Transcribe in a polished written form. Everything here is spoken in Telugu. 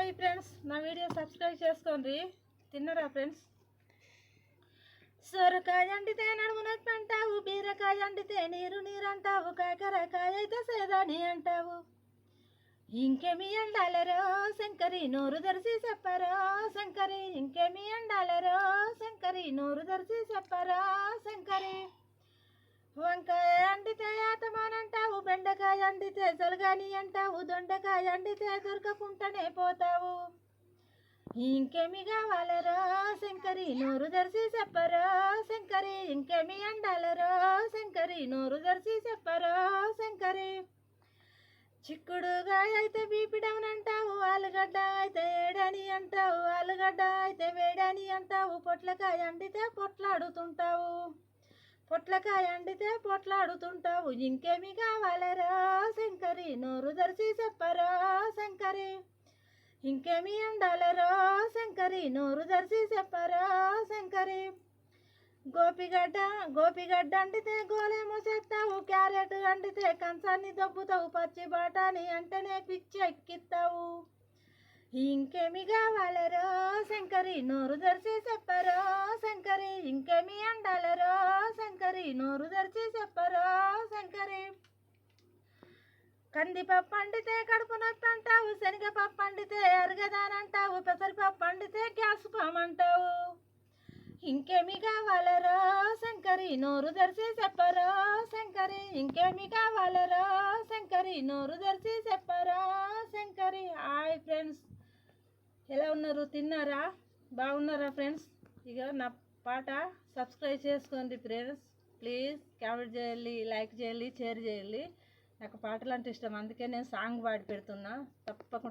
హాయ్ ఫ్రెండ్స్, నా వీడియో సబ్స్క్రైబ్ చేసుకోండి. తిన్నరా ఫ్రెండ్స్? సొరకాయ అండితే నడుము నొప్పి అంటావు, బీరకాయ అండితే నీరు నీరు అంటావు, కాకరకాయ అయితే సేదాని అంటావు. ఇంకేమి అండాలరో శంకరి నోరు తెరిచి చెప్పరో శంకరి, ఇంకేమి అండాలరో శంకరి నోరు తెరిచి చెప్పరో శంకరి. వంకాయ అండితే ఆతమానంటావు, బెండకాయ అండితే జలగాని అంటావు, దొండకాయ అండితే దొరకకుండానే పోతావు. ఇంకేమి కావాలరో శంకరి నోరు తెరిచి చెప్పరో శంకరి, ఇంకేమి అండాలరో శంకరి నోరు తెరిచి చెప్పరో శంకరి. చిక్కుడుగాయ అయితే బీపీ డౌన్ అంటావు, ఆలుగడ్డ అయితే ఏడని అంటావు, ఆలుగడ్డ అయితే వేడని అంటావు, పొట్లకాయ అండితే పొట్లాడుతుంటావు, పొట్లకాయ అండితే పొట్లాడుతుంటావు. ఇంకేమి కావాలరో శంకరి నోరు తెరిచి చెప్పరో శంకరి, ఇంకేమి అండాలరో శంకరి నోరు తెరిచి చెప్పరో శంకరి. గోపిగడ్డ అండితే గోలేమో చేస్తావు, క్యారెట్ అండితే కంచాన్ని దొబ్బుతావు, పచ్చి బాటాని అంటేనే పిచ్చి ఎక్కిస్తావు. ఇంకేమి కావాలరో శంకరి నోరు తెరిచి చెప్పరో శంకరి, ఇంకేమి అండాలరో శంకరి నోరు తెరిచి చెప్పరో శంకరి. కందిపప్పు అండితే కడుపు నొప్పి అంటావు, శనగపప్పు అండితే అరగదానంటావు, పెసరపప్పు అండితే గ్యాస్ పామంటావు. ఇంకేమి కావాలరో శంకరి నోరు తెరిచి చెప్పరో శంకరి, ఇంకేమి కావాలరో శంకరి నోరు తెరిచి చెప్పరో శంకరి. హాయ్ ఫ్రెండ్స్, ఎలా ఉన్నారు? తిన్నారా? బాగున్నారా ఫ్రెండ్స్? ఇక నా పాట సబ్స్క్రైబ్ చేసుకోండి ఫ్రెండ్స్. ప్లీజ్ కామెంట్ చేయాలి, లైక్ చేయాలి, షేర్ చేయాలి. నాకు పాటలు అంటే ఇష్టం, అందుకే నేను సాంగ్ పాడి పెడుతున్నా. తప్పకుండా